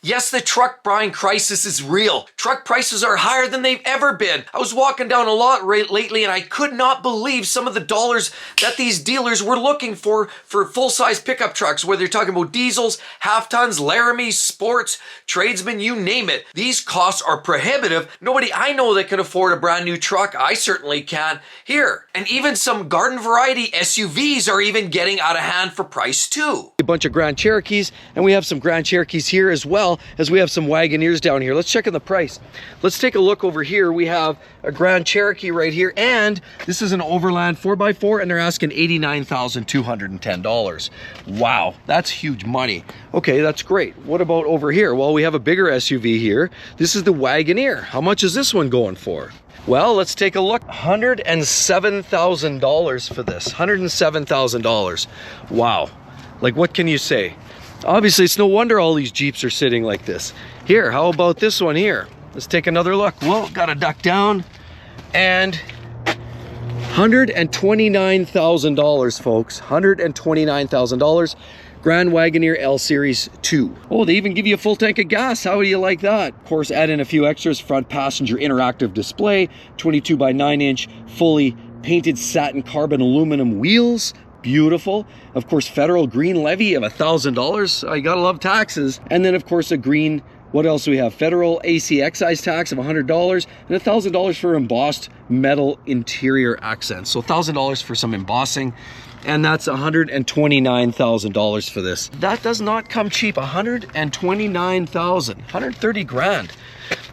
Yes, the truck buying crisis is real. Truck prices are higher than they've ever been. I was walking down a lot lately and I could not believe some of the dollars that these dealers were looking for full-size pickup trucks, whether you're talking about diesels, half-tons, Laramies, sports, tradesmen, you name it. These costs are prohibitive. Nobody I know that can afford a brand new truck. I certainly can here. And even some garden variety SUVs are even getting out of hand for price too. A bunch of Grand Cherokees, and we have some Grand Cherokees here as well as we have some Wagoneers down here. Let's check on the price. Let's take a look over here. We have a Grand Cherokee right here, and this is an Overland 4x4, and they're asking $89,210. Wow, that's huge money. Okay, that's great. What about over here? Well, we have a bigger SUV here. This is the Wagoneer. How much is this one going for? Well, let's take a look. $107,000 for this. $107,000. Wow. Like, what can you say? Obviously, it's no wonder all these Jeeps are sitting like this. Here, how about this one here? Let's take another look. Whoa, gotta duck down. And $129,000, folks. $129,000. Grand Wagoneer L Series 2. Oh, they even give you a full tank of gas. How do you like that? Of course, add in a few extras. Front passenger interactive display, 22 by 9 inch, fully painted satin carbon aluminum wheels. Beautiful. Of course, federal green levy of $1,000. I gotta love taxes. And then, of course, a green, what else do we have? Federal AC excise tax of $100 and $1,000 for embossed metal interior accents. So $1,000 for some embossing. And that's $129,000 for this. That does not come cheap. $129,000, 130 grand.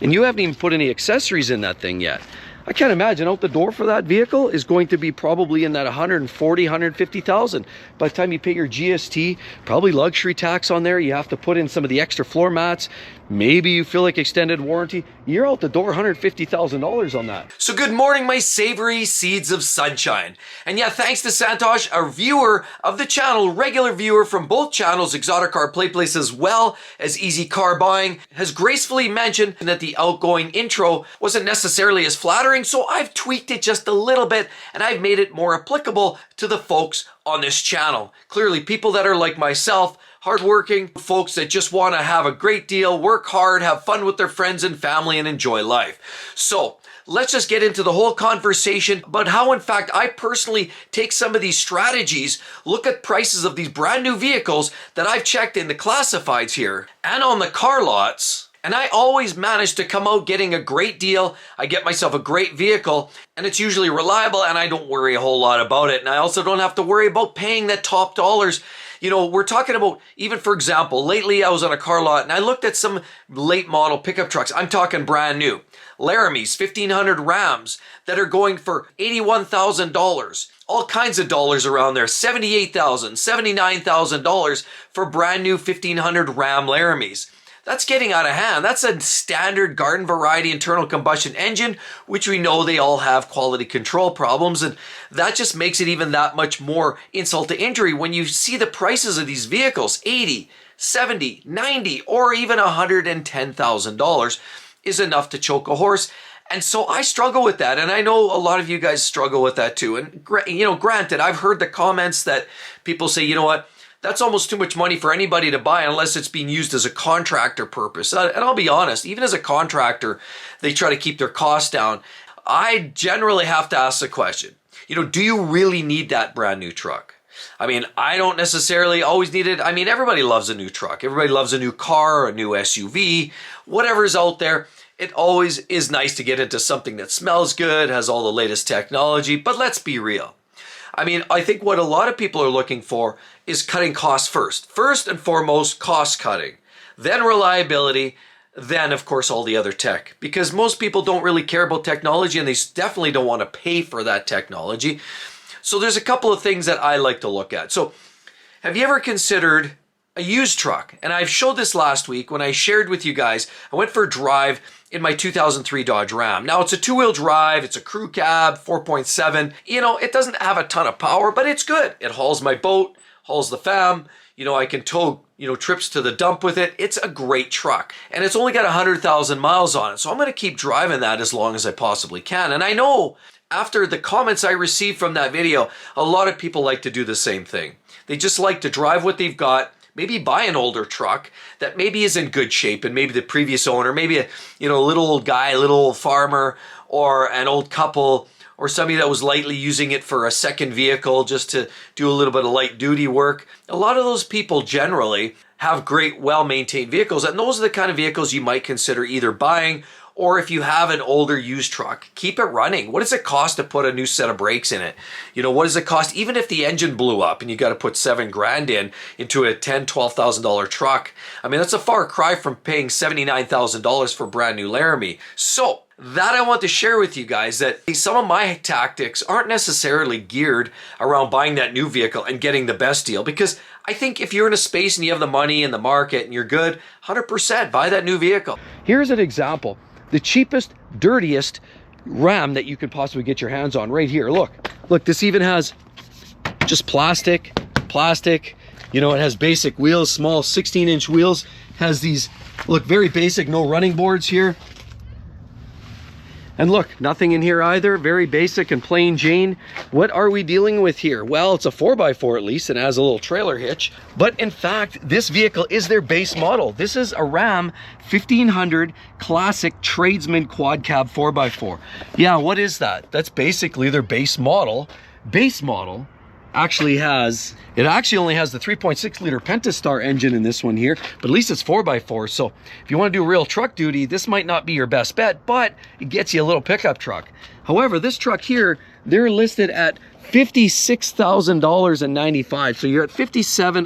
And you haven't even put any accessories in that thing yet. I can't imagine out the door for that vehicle is going to be probably in that 140, 150,000. By the time you pay your GST, probably luxury tax on there, you have to put in some of the extra floor mats. Maybe you feel like extended warranty. You're out the door $150,000 on that. So good morning, my savory seeds of sunshine. And yeah, thanks to Santosh, a viewer of the channel, regular viewer from both channels, Exotic Car Play Place as well as Easy Car Buying, has gracefully mentioned that the outgoing intro wasn't necessarily as flattering, so I've tweaked it just a little bit and I've made it more applicable to the folks on this channel. Clearly, people that are like myself, hardworking folks that just want to have a great deal, work hard, have fun with their friends and family, and enjoy life. So let's just get into the whole conversation about how, in fact, I personally take some of these strategies, look at prices of these brand new vehicles that I've checked in the classifieds here and on the car lots. And I always manage to come out getting a great deal. I get myself a great vehicle and it's usually reliable and I don't worry a whole lot about it. And I also don't have to worry about paying the top dollars. You know, we're talking about, even for example, lately I was on a car lot and I looked at some late model pickup trucks. I'm talking brand new. Laramies, 1500 Rams that are going for $81,000. All kinds of dollars around there. $78,000, $79,000 for brand new 1500 Ram Laramies. That's getting out of hand. That's a standard garden variety internal combustion engine, which we know they all have quality control problems. And that just makes it even that much more insult to injury when you see the prices of these vehicles, $80, $70, $90, or even $110,000 is enough to choke a horse. And so I struggle with that. And I know a lot of you guys struggle with that too. And you know, granted, I've heard the comments that people say, you know what, that's almost too much money for anybody to buy unless it's being used as a contractor purpose. And I'll be honest, even as a contractor, they try to keep their costs down. I generally have to ask the question, you know, do you really need that brand new truck? I mean, I don't necessarily always need it. I mean, everybody loves a new truck. Everybody loves a new car, a new SUV, whatever's out there. It always is nice to get into something that smells good, has all the latest technology, but let's be real. I mean, I think what a lot of people are looking for is cutting costs first. First and foremost, cost cutting. Then reliability. Then, of course, all the other tech. Because most people don't really care about technology and they definitely don't want to pay for that technology. So there's a couple of things that I like to look at. So have you ever considered a used truck? And I've showed this last week when I shared with you guys. I went for a drive in my 2003 Dodge Ram. Now it's a two-wheel drive, it's a crew cab, 4.7. You know, it doesn't have a ton of power, but it's good. It hauls my boat, hauls the fam. You know, I can tow, you know, trips to the dump with it. It's a great truck. And it's only got 100,000 miles on it. So I'm going to keep driving that as long as I possibly can. And I know after the comments I received from that video, a lot of people like to do the same thing. They just like to drive what they've got, maybe buy an older truck that maybe is in good shape, and maybe the previous owner, maybe a little old guy, a little old farmer, or an old couple, or somebody that was lightly using it for a second vehicle just to do a little bit of light duty work. A lot of those people generally have great, well-maintained vehicles, and those are the kind of vehicles you might consider either buying, or if you have an older used truck, keep it running. What does it cost to put a new set of brakes in it? What does it cost? Even if the engine blew up and you got to put $7,000 into a $10,000, $12,000 truck, I mean, that's a far cry from paying $79,000 for a brand new Laramie. So that I want to share with you guys, that some of my tactics aren't necessarily geared around buying that new vehicle and getting the best deal, because I think if you're in a space and you have the money and the market and you're good, 100% buy that new vehicle. Here's an example. The cheapest, dirtiest Ram that you could possibly get your hands on right here. Look, this even has just plastic. It has basic wheels, small 16-inch wheels. Has these, look, very basic, no running boards here. And look, nothing in here either, very basic and plain Jane. What are we dealing with here? Well, it's a 4x4 at least, and has a little trailer hitch. But in fact, this vehicle is their base model. This is a Ram 1500 Classic Tradesman Quad Cab 4x4. Yeah, what is that? That's basically their base model. Base model actually only has the 3.6 liter Pentastar engine in this one here, but at least it's 4x4. So if you want to do real truck duty, this might not be your best bet, but it gets you a little pickup truck. However, this truck here, they're listed at $56,095. So you're at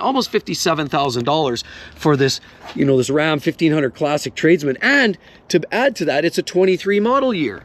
almost $57,000 for this, this Ram 1500 Classic Tradesman. And to add to that, it's a 23 model year.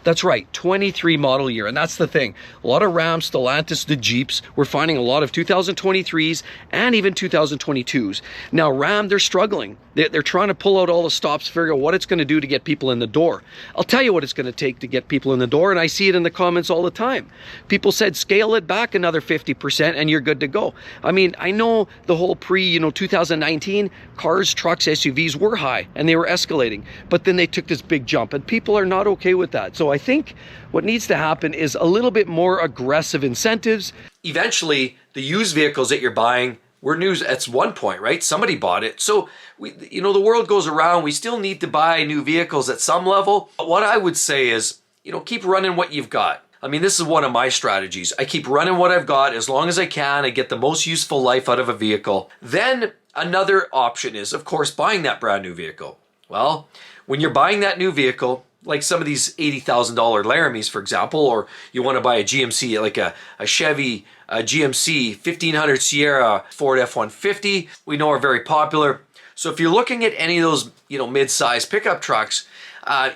That's right, 23 model year. And that's the thing. A lot of Rams, Stellantis, the Jeeps, we're finding a lot of 2023s and even 2022s. Now, Ram, they're struggling. They're trying to pull out all the stops, figure out what it's going to do to get people in the door. I'll tell you what it's going to take to get people in the door, and I see it in the comments all the time. People said, scale it back another 50% and you're good to go. I mean, I know the whole 2019, cars, trucks, SUVs were high and they were escalating, but then they took this big jump, and people are not okay with that. So I think what needs to happen is a little bit more aggressive incentives. Eventually, the used vehicles that you're buying were new at one point, right? Somebody bought it. So, the world goes around. We still need to buy new vehicles at some level. But what I would say is, keep running what you've got. I mean, this is one of my strategies. I keep running what I've got as long as I can. I get the most useful life out of a vehicle. Then another option is, of course, buying that brand new vehicle. Well, when you're buying that new vehicle, like some of these $80,000 Laramies, for example, or you want to buy a GMC, like a Chevy GMC 1500 Sierra, Ford F-150, we know are very popular. So if you're looking at any of those, mid-size pickup trucks,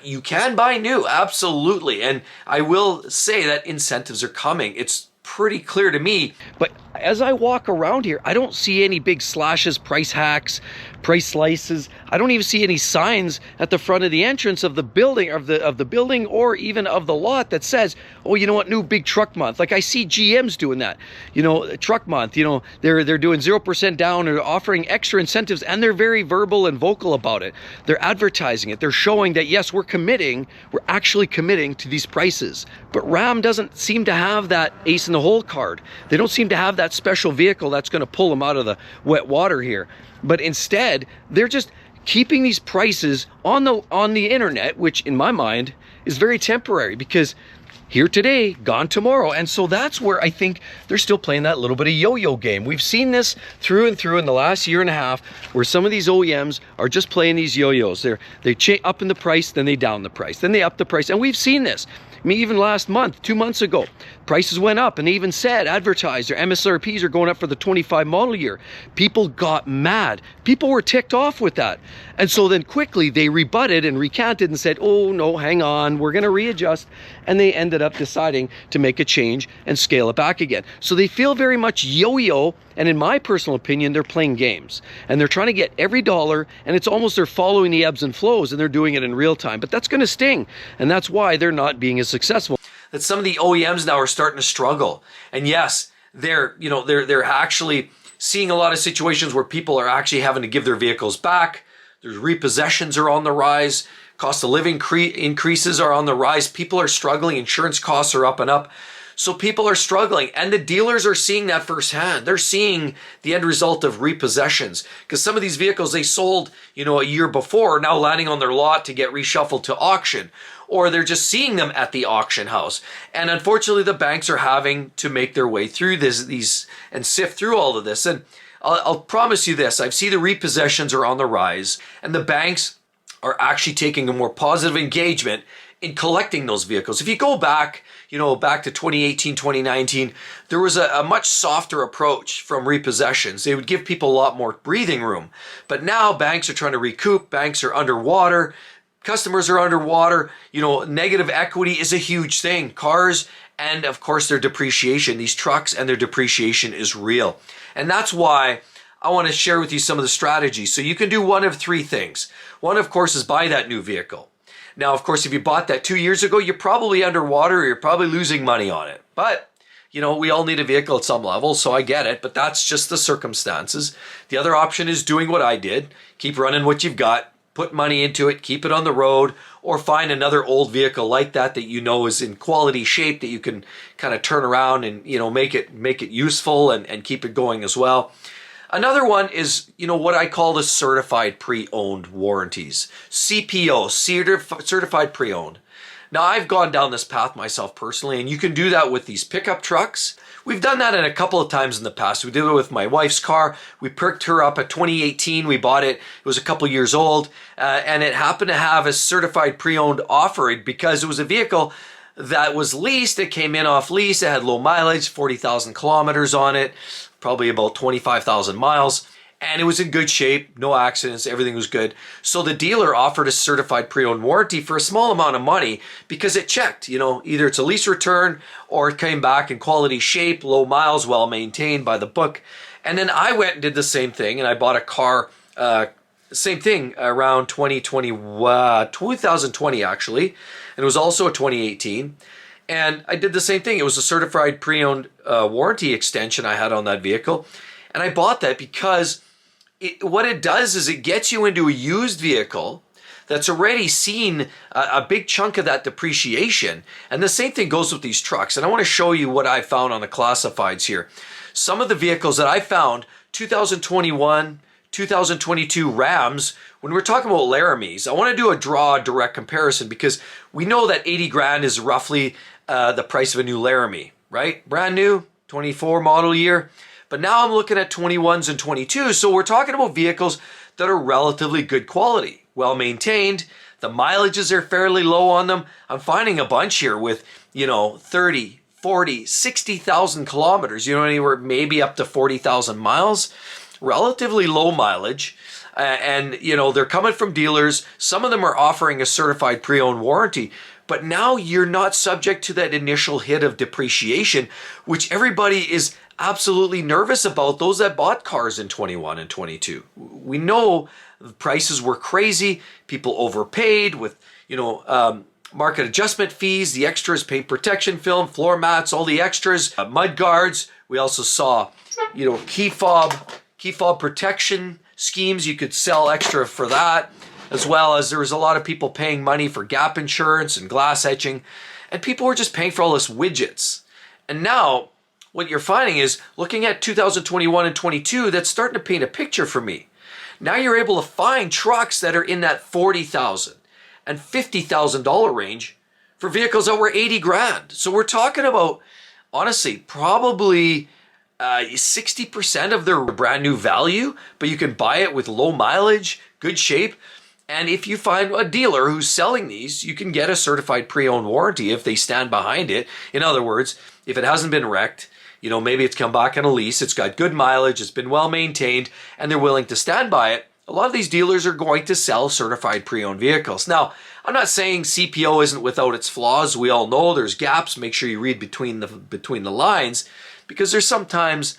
you can buy new, absolutely. And I will say that incentives are coming. It's pretty clear to me. But as I walk around here, I don't see any big slashes, price hacks, price slices. I don't even see any signs at the front of the entrance of the building, of the building, or even of the lot that says, oh, you know what, new big truck month. Like I see GM's doing that, truck month, they're doing 0% down or offering extra incentives, and they're very verbal and vocal about it. They're advertising it. They're showing that, yes, we're actually committing to these prices. But Ram doesn't seem to have that ace in the hole card. They don't seem to have that special vehicle that's going to pull them out of the wet water here. But instead, they're just keeping these prices on the internet, which in my mind is very temporary, because here today, gone tomorrow. And so that's where I think they're still playing that little bit of yo-yo game. We've seen this through and through in the last year and a half, where some of these OEMs are just playing these yo-yos. They up in the price, then they down the price, then they up the price. And we've seen this. I mean, even last month, 2 months ago, prices went up, and they even said, advertised, their MSRPs are going up for the 25 model year. People got mad. People were ticked off with that. And so then quickly they rebutted and recanted and said, oh no, hang on, we're going to readjust. And they ended up deciding to make a change and scale it back again. So they feel very much yo-yo, and in my personal opinion, they're playing games. And they're trying to get every dollar, and it's almost they're following the ebbs and flows, and they're doing it in real time. But that's going to sting, and that's why they're not being as successful. That some of the OEMs now are starting to struggle. And yes, they're actually seeing a lot of situations where people are actually having to give their vehicles back. There's repossessions are on the rise. Cost of living increases are on the rise. People are struggling. Insurance costs are up and up. So people are struggling, and the dealers are seeing that firsthand. They're seeing the end result of repossessions, because some of these vehicles they sold, a year before are now landing on their lot to get reshuffled to auction, or they're just seeing them at the auction house. And unfortunately, the banks are having to make their way through these and sift through all of this. And I'll promise you this, I've seen the repossessions are on the rise, and the banks are actually taking a more positive engagement in collecting those vehicles. If you go back, back to 2018, 2019, there was a much softer approach from repossessions. They would give people a lot more breathing room. But now banks are trying to recoup, banks are underwater, customers are underwater, negative equity is a huge thing. Cars and of course their depreciation, these trucks and their depreciation is real. And that's why I want to share with you some of the strategies. So you can do one of three things. One, of course, is buy that new vehicle. Now, of course, if you bought that 2 years ago, you're probably underwater, or you're probably losing money on it. But, we all need a vehicle at some level, so I get it, but that's just the circumstances. The other option is doing what I did. Keep running what you've got, put money into it, keep it on the road, or find another old vehicle like that is in quality shape that you can kind of turn around and, make it useful and keep it going as well. Another one is, what I call the certified pre-owned warranties. CPO, certified pre-owned. Now, I've gone down this path myself personally, and you can do that with these pickup trucks. We've done that a couple of times in the past. We did it with my wife's car. We picked her up at 2018. We bought it. It was a couple years old, and it happened to have a certified pre-owned offering because it was a vehicle that was leased. It came in off lease. It had low mileage, 40,000 kilometers on it, probably about 25,000 miles. And it was in good shape, no accidents, everything was good. So the dealer offered a certified pre-owned warranty for a small amount of money because it checked, either it's a lease return or it came back in quality shape, low miles, well maintained by the book. And then I went and did the same thing, and I bought a car, same thing, around 2020 actually, and it was also a 2018. And I did the same thing. It was a certified pre-owned warranty extension I had on that vehicle. And I bought that because what it does is it gets you into a used vehicle that's already seen a big chunk of that depreciation. And the same thing goes with these trucks. And I want to show you what I found on the classifieds here. Some of the vehicles that I found, 2021, 2022 Rams, when we're talking about Laramies, I want to do a direct comparison because we know that 80 grand is roughly the price of a new Laramie, right? Brand new, 24 model year. But now I'm looking at 21s and 22s. So we're talking about vehicles that are relatively good quality, well maintained. The mileages are fairly low on them. I'm finding a bunch here with, 30, 40, 60,000 kilometers, anywhere maybe up to 40,000 miles. Relatively low mileage. And they're coming from dealers. Some of them are offering a certified pre-owned warranty. But now you're not subject to that initial hit of depreciation, which everybody is absolutely nervous about, those that bought cars in 21 and 22. We know the prices were crazy. People overpaid with, market adjustment fees, the extras, paint protection film, floor mats, all the extras, mud guards. We also saw, key fob protection schemes. You could sell extra for that, as well as there was a lot of people paying money for gap insurance and glass etching, and people were just paying for all this widgets. And now what you're finding is, looking at 2021 and 22, that's starting to paint a picture for me. Now you're able to find trucks that are in that $40,000 and $50,000 range for vehicles that were 80 grand. So we're talking about, honestly, probably 60% of their brand new value, but you can buy it with low mileage, good shape. And if you find a dealer who's selling these, you can get a certified pre-owned warranty if they stand behind it. In other words, if it hasn't been wrecked, maybe it's come back on a lease, it's got good mileage, it's been well maintained, and they're willing to stand by it, a lot of these dealers are going to sell certified pre-owned vehicles. Now, I'm not saying CPO isn't without its flaws. We all know there's gaps. Make sure you read between the lines, because there's sometimes,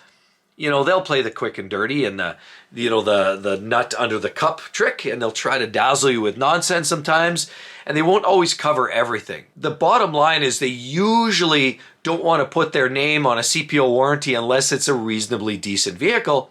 they'll play the quick and dirty and the nut under the cup trick, and they'll try to dazzle you with nonsense sometimes, and they won't always cover everything. The bottom line is they usually don't want to put their name on a CPO warranty unless it's a reasonably decent vehicle.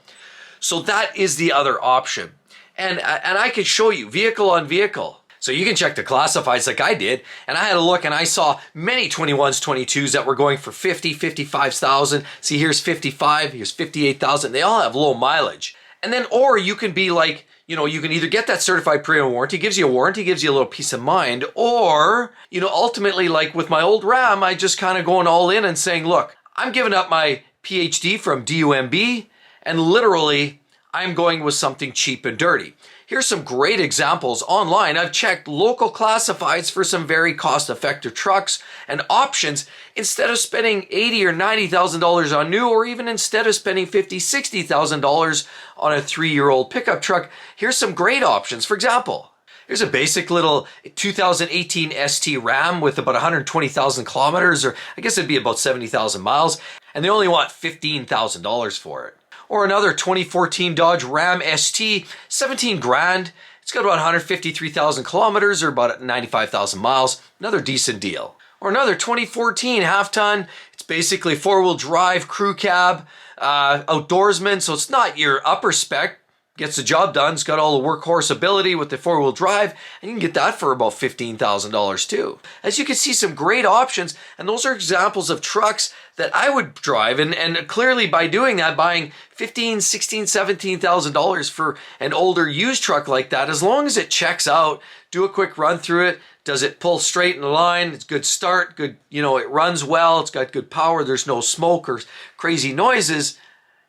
So that is the other option. And I could show you vehicle on vehicle So you can check the classifieds like I did, and I had a look and I saw many 21s, 22s that were going for 50, 55,000. See, here's 55, here's 58,000. They all have low mileage. And then, or you can be like, you know, you can either get that certified pre-owned warranty, gives you a warranty, gives you a little peace of mind, or, you know, ultimately, like with my old Ram, I just kind of going all in and saying, look, I'm giving up my PhD from DUMB, and literally, I'm going with something cheap and dirty. Here's some great examples online. I've checked local classifieds for some very cost-effective trucks and options instead of spending $80,000 or $90,000 on new, or even instead of spending $50,000, $60,000 on a 3-year-old pickup truck. Here's some great options. For example, here's a basic little 2018 ST Ram with about 120,000 kilometers, or I guess it'd be about 70,000 miles, and they only want $15,000 for it. Or another 2014 Dodge Ram ST, 17 grand. It's got about 153,000 kilometers, or about 95,000 miles. Another decent deal. Or another 2014 half-ton. It's basically 4-wheel drive, crew cab, outdoorsman, so it's not your upper spec. Gets the job done. It's got all the workhorse ability with the 4-wheel drive, and you can get that for about $15,000 too. As you can see, some great options, and those are examples of trucks that I would drive, and clearly by doing that, buying $15,000, $16,000, $17,000 for an older used truck like that, as long as it checks out, do a quick run through it. Does it pull straight in the line? It's good start, good, you know, it runs well, it's got good power, there's no smoke or crazy noises.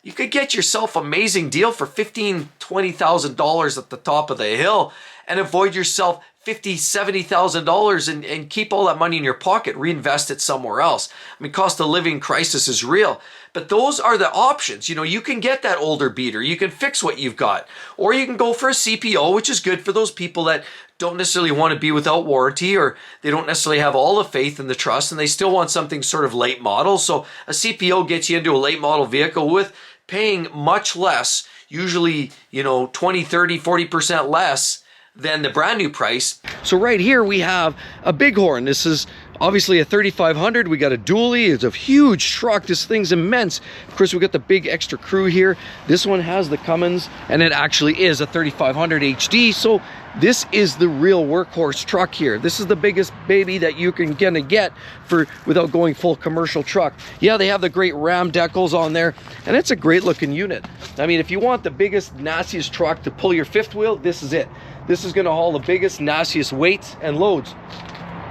You could get yourself an amazing deal for $15,000, $20,000 at the top of the hill and avoid yourself $50,000, $70,000 and keep all that money in your pocket, reinvest it somewhere else. I mean, cost of living crisis is real, but those are the options. You know, you can get that older beater, you can fix what you've got, or you can go for a CPO, which is good for those people that don't necessarily want to be without warranty, or they don't necessarily have all the faith and the trust, and they still want something sort of late model. So a CPO gets you into a late model vehicle with paying much less, usually, you know, 20, 30, 40% less than the brand new price. So right here we have a Bighorn. This is obviously a 3500. We got a dually. It's a huge truck. This thing's immense. Of course, we got the big extra crew here. This one has the Cummins, and it actually is a 3500 HD. So this is the real workhorse truck here. This is the biggest baby that you can gonna get for without going full commercial truck. Yeah, they have the great Ram decals on there, and it's a great looking unit. I mean, if you want the biggest, nastiest truck to pull your fifth wheel, this is it. This is gonna haul the biggest, nastiest weights and loads.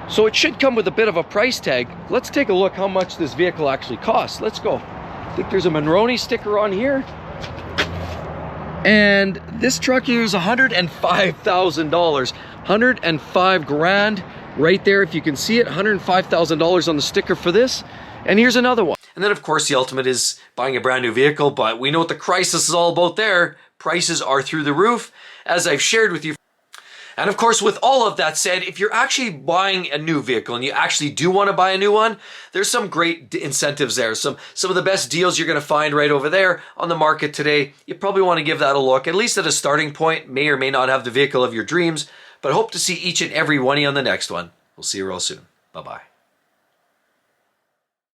So it should come with a bit of a price tag. Let's take a look how much this vehicle actually costs. Let's go. I think there's a Monroney sticker on here. And this truck here is $105,000. 105 grand right there. If you can see it, $105,000 on the sticker for this. And here's another one. And then of course the ultimate is buying a brand new vehicle, but we know what the crisis is all about there. Prices are through the roof, as I've shared with you. And of course, with all of that said, if you're actually buying a new vehicle and you actually do want to buy a new one, there's some great incentives there. Some of the best deals you're going to find right over there on the market today. You probably want to give that a look, at least at a starting point. May or may not have the vehicle of your dreams, but hope to see each and every one of you on the next one. We'll see you real soon. Bye-bye.